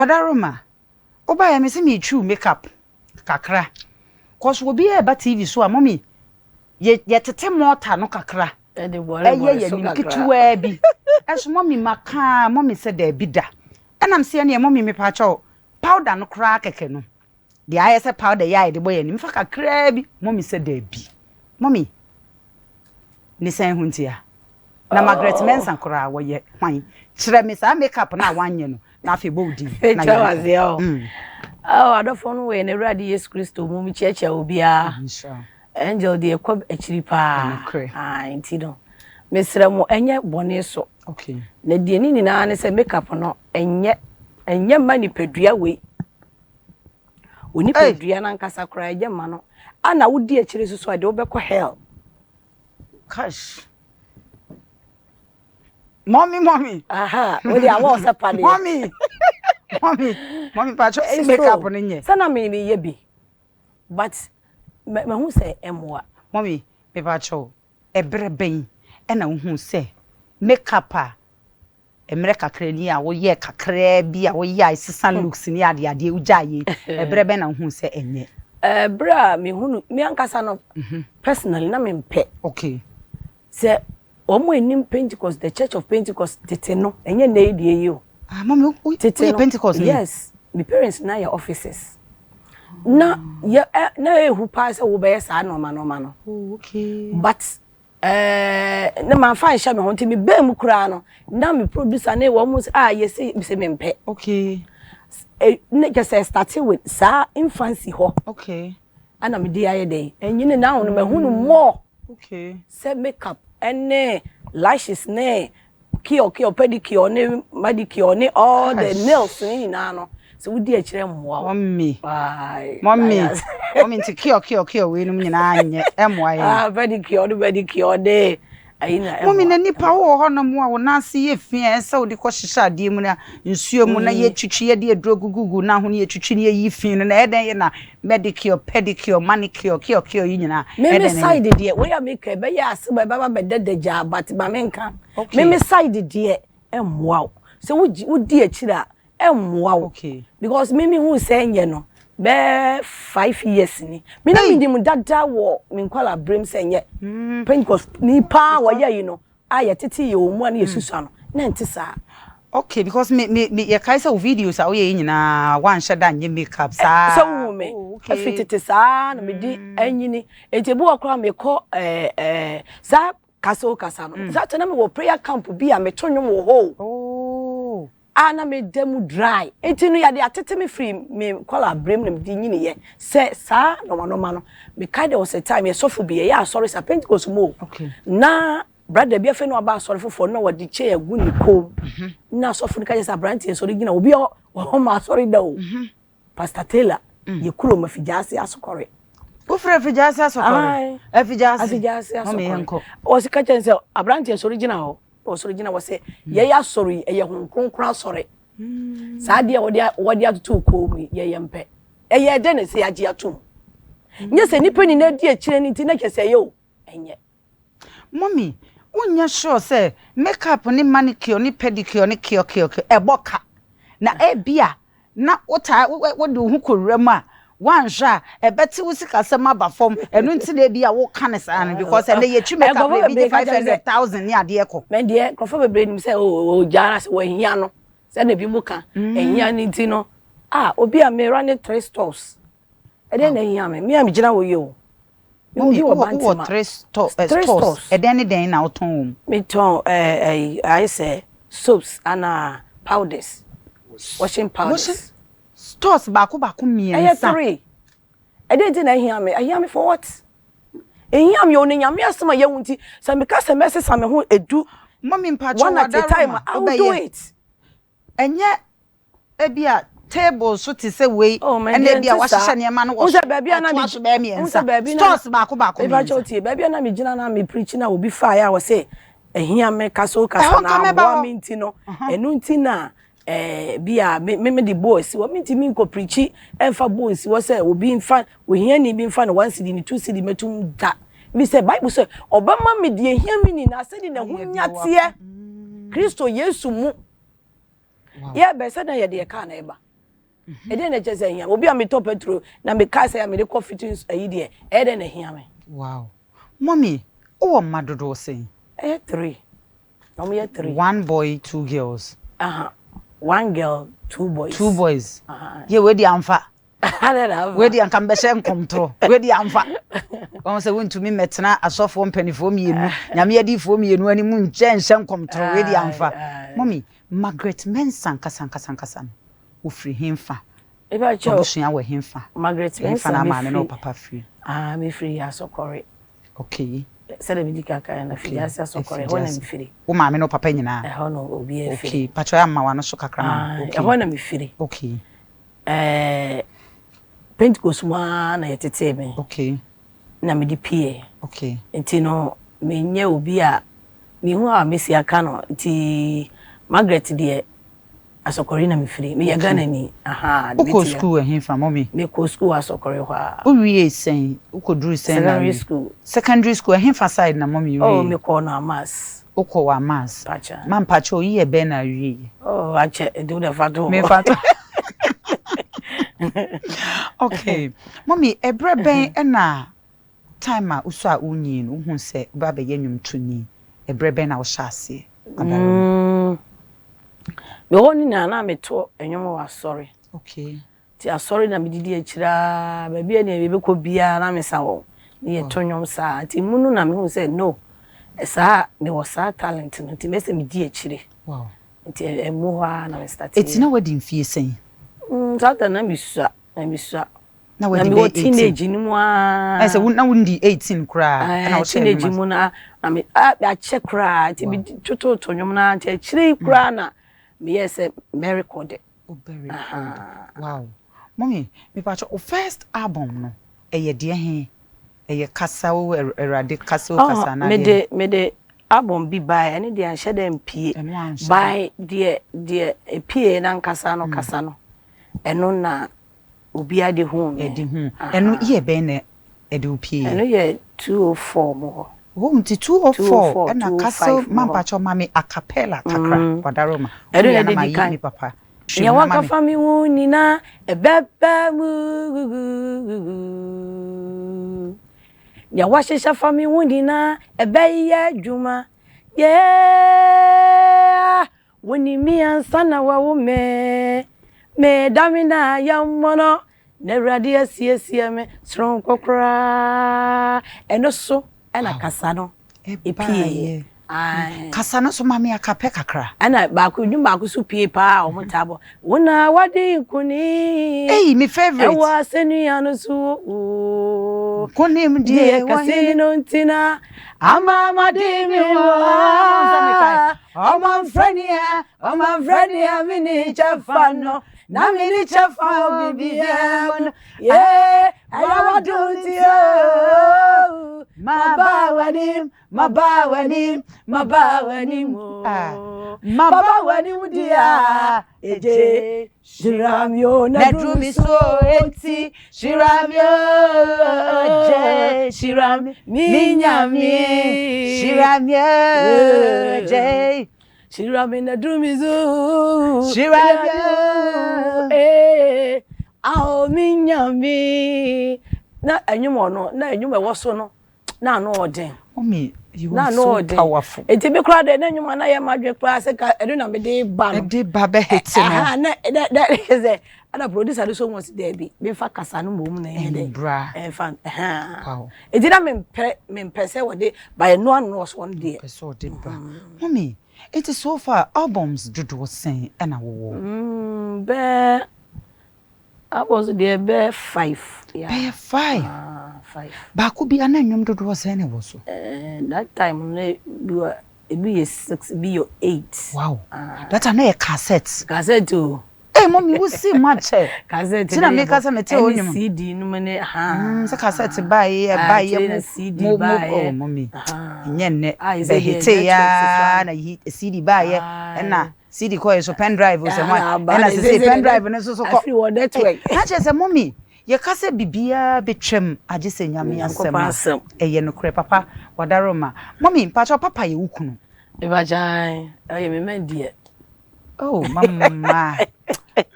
Padaroma. Oba ya me se me tru makeup kakra. Cause we be e ba TV so a mommy ye tete mortar no kakra. E de bore so kakra. Bi. Eso mommy maka mommy se da bi da. Enam se ne mommy me pa cho powder no kra keke no. The ayese powder ya de boy ni mfa kakra bi mommy se da bi. Mommy ni sen huntia. Na Magette Mensah kra wo ye hwan. Kire me sa makeup na wanye no. Na fe bodi. Na chawaze o. Oh, adofo we na Awurade Yesu Kristo mu mi cheche obia. Inshallah. Angel de ekwa achiri pa. Nti no. Mesra mo enye bone so. Okay. Na die ni na ne se makeup no enye mani pedua we. Oni pedua na nkasa kra eje ma no. Ana wodi achiri so de obekọ hell. Gosh. Mommy. Aha, we dey awon se pa Mommy, pacho makeup no nye. Sana me ye bi. But me hu say emwa. Mommy, me pacho ebre ben e na hu say makeup a emre kakra ni a wo ye kakra bi a wo ye isisan looks ni ade ujaye ebre ben na hu say enye. Bra me hu me ankasa no personally na me mpe. Okay. Say omo enim Pentecost, the Church of Pentecost tete no enye na edie yo. Ah, mommy, we Pentecost. Yes, my parents na your offices. Na who pass wo be sa no ma no. Oh, okay. But na man fan sha me honti me be mu kura no. Na me producer na wo mu yes say me mpe. Okay. Na just starting with sa infancy ho. Okay. Ana me di aye dey. Enyine na ho no me hu no more. Okay. Say makeup ene lashes ne kio pedicure ne manicure ne all the nails ni na no so we di a kire mmoa mommy nti kio we no nyina anye emmoa ye pedicure de ayina mommy na nipa wo ho no mo a wo na se ye fie se wo de ko hihya de mu na nsuo mu na ye twitwi ye de adro gugugu na ho ne ye twitwi ne ye fie no na eden ye na medicure pedicure manicure kio yi nyina eden me side de we ya make be ya ase ba dedeja but ba menka me side de emmoa so wo di akira emmoa okay because me hu say nye no be 5 years ni me na mindim dada wo me kwala brim say nye Pentecost ni pa wo ya yi no aye tete ye omu na yesusa no na ntisa okay because me ye kai say videos a wo ye nyina wan shada nye makeup sa so wo me afitete sa na me di anyini etebu okra me ko sa kasa no za tena me wo prayer camp bi a me tonwom wo ho ana me demu dry etinu ya de atete me free me kwala brem na me di nyine ye se sa no no me kai there was a time ye sofo bi ye sorry sa Pentecost mo okay na brother bi afa no aba sorry fofo no wadi che agu ni kom na sofo ni ka just branch so gina obi o ma sorry da o Pastor Taylor ye kuro mafijase asokore wo frɛ fijase asokore afijase asokore o sika chense abrantie so original o so original was say ye ya sorry ye honkronkra sorry sa de wodi atutu ko mu ye mpe ye de ne se age atum nye se nipa ni na di akire ni ti na kese ye o enye mommy unya sure say makeup ni manicure ni pedicure ni kio eboka na ebia na wode hu korram a wanhwa ebeti wo sika sema ba fom enu nti na ebia wo kan sa no because ene ye twi makeup na bi 500,000 ni ade eko men de krofo bebre ni say o jara se wo hia no se na bi mu kan ehia ni ti no obi a me run 3 stores ede na hia me am gina wo ye o Mommy, wo 3 stores. Eden den na oton. Me ton I say soaps and powders. Washing powders. Stores baako miensa. 3. Eden den na hear me for what? Ehia me oni nyame asema ye wunti. So me ka se message am ho edu. Mommy mpacho one at a time I will do it. Enye ebia table so to say way and then bia wahye niam no wo so baby na me so baby stores baako e ba choti baby na me gina na me preach na obi fire we say ehia me kaso na bo minti no enu nti na bia me the boys wo minti me ko preach enfa boys wo say obi nfa wo hia ni bi nfa na 1 cedi ni 2 cedi metum da me say bible say obama me de hia me ni na say na hunya tie Kristo Yesu mu ya be say na ye de ka na eba e dey na chese hia obi a me top petro na me ka say me dey coffee to ayi de e dey na hia me wow mommy o madodo say 3 no me 3 1 boy 2 girls 1 girl 2 boys 2 boys ye we di amfa we di anka mbehye nkomtro we di amfa won say wontumi metena asofo mpanifo mienu nyame adifo mienu ani mu nche nkomtro we di amfa mommy Magette Mensah kasa wo free himfa eba cho obusuya we himfa Magette Mensah na mama no papa free me free asokore okay sele bi dikaka na free asokore ho na me free wo mama no papa nyina ho no obi e free okay pacho ya mama no so kakra na okay ho na me free okay Pentecost ma na yetete me okay na me di pie okay enti no me nye obi a me hu a mesi aka no enti Magette de asokore na me free me ya Ghana ni uko school himfa mommy me ko school asokore ho a o wie sen uko duru sen na secondary school himfa side na mommy wie oh me ko na mass uko wa mass pacha man pacha o ye be na wie oh ache do the fato me fato okay mommy ebre ben na time a uso a unyi no hu se ba be yanyum tuni ebre ben na wo hyase me woni na me to enyomo wa sorry okay ti sorry na me didi akira ba bia ne be ko bia na me sa wo ne ye to nyom sa ti munu na me hu say no esa me wo sa talent no ti me se me di akire wow ti emu ha na me start it's na wedding fee sen sata na mi sua na wedding be teenage ni mu a say na wundi 18 kra na wo teenage mu na me a check kra ti bi toto nyom na akire kra na me yes me record very wow mommy me pa o first album no eye de he eye kasa wo erade kasa wo kasa na me de album bi buy ani de anhye dem pie buy de pie na kasa no kasa no eno na obi ade hu me eno ye be na ede opie eno ye 204 mo wo nti 204 na kasa mampa cho mami a cappella kakra wadaroma eno na de kan papa ya waka fami wu ni na ebebe mu ya washesha fami wu ni na ebe ye djuma yeah woni mi ansa na wa wo me damina ya mono na radi asiesie me stron kokra eno so ena kasa no epie kasa no so mami akape kakra ana ba ku so pie pa o mutabo wona wadi kuni me favorite ewa senia no so kuni mdie kasi no ntina ama madimi Oma frenia mini chafano na mini chafano bibiano yeah ayawa duntio mabawanim mabawanim dia eje shiramyo na drumi so enti shiramyo je shiram minyami shiramyo je shirame na drumi so shiramyo ao minyami na enyumo no na enyumo ewoso no na no oden omi you are so powerful enti be kra de na enyumo na ye madwe kra se ka edu na me de ba no de ba be hit no na that is it ana producer do so much there be fa kasa no mom na ye de fan wow enti na me pese wo de by no no so on there so de ba mommy it is so far albums do sen na wo be I was there be 5 yeah be 5 5 ba ku bi ananwum do sen na wo so that time no be 6 be 8 wow that are na cassette oh mommy we see much cassette tina make us mete onyum CD no mane se cassette buy CD buy oh mommy nyenne be hite ya na CD buy na CD ko so pen drive so na se pen drive no so ko free network na che se mommy ye kase bibia betwem age se nyame asem eye no kre papa wadaroma mommy mpacho papa ye wukunu e ba jai aye me mandie Oh, mama.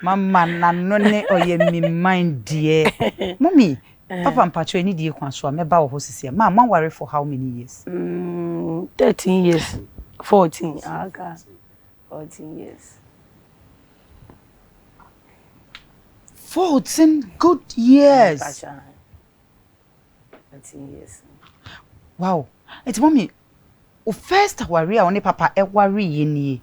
Mama na no ne oye mi mind dear. Mommy, Papa mpacho any die kwan so me ba wo hosisi. Ma worry for how many years? 13 years. 14. Okay. 14 years. 14 good years. 14 years. Wow. It's mommy. O first worry a one papa e worry ye ni.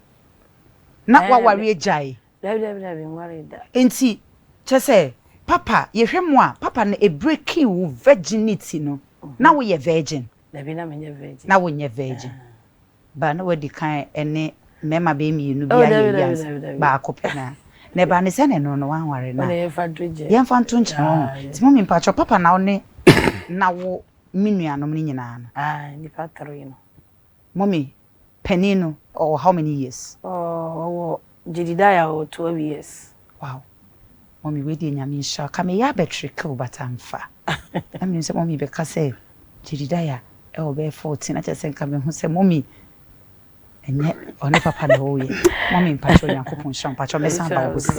Na wa worry jai. Lebi worry that. Enti chese papa ye hwemo a papa na e break you virginity no. Na wo ye virgin. Lebi na menye virgin. Na wo nye virgin. Ba na wadi kan ene mema be mi nu bia ye yes. Ba akopena. Ne ba ne se ne no wan ware na. Ye fa drije. Ye fa nto nche. Ti mommy mpacho papa na one na wo minuanom ni nyina no. Nipa 3 no. Mommy penino or how many years? Oh, Jedediah 12 years. Wow. Mommy we dey nyame sha ka me ya betrike obatamfa. I mean say mommy be ka say Jedediah e o be 14 na chese nka me hu say mommy enye one papa na wo ye. Mommy mpacho yankopon sha mpacho me san ba wo sisi.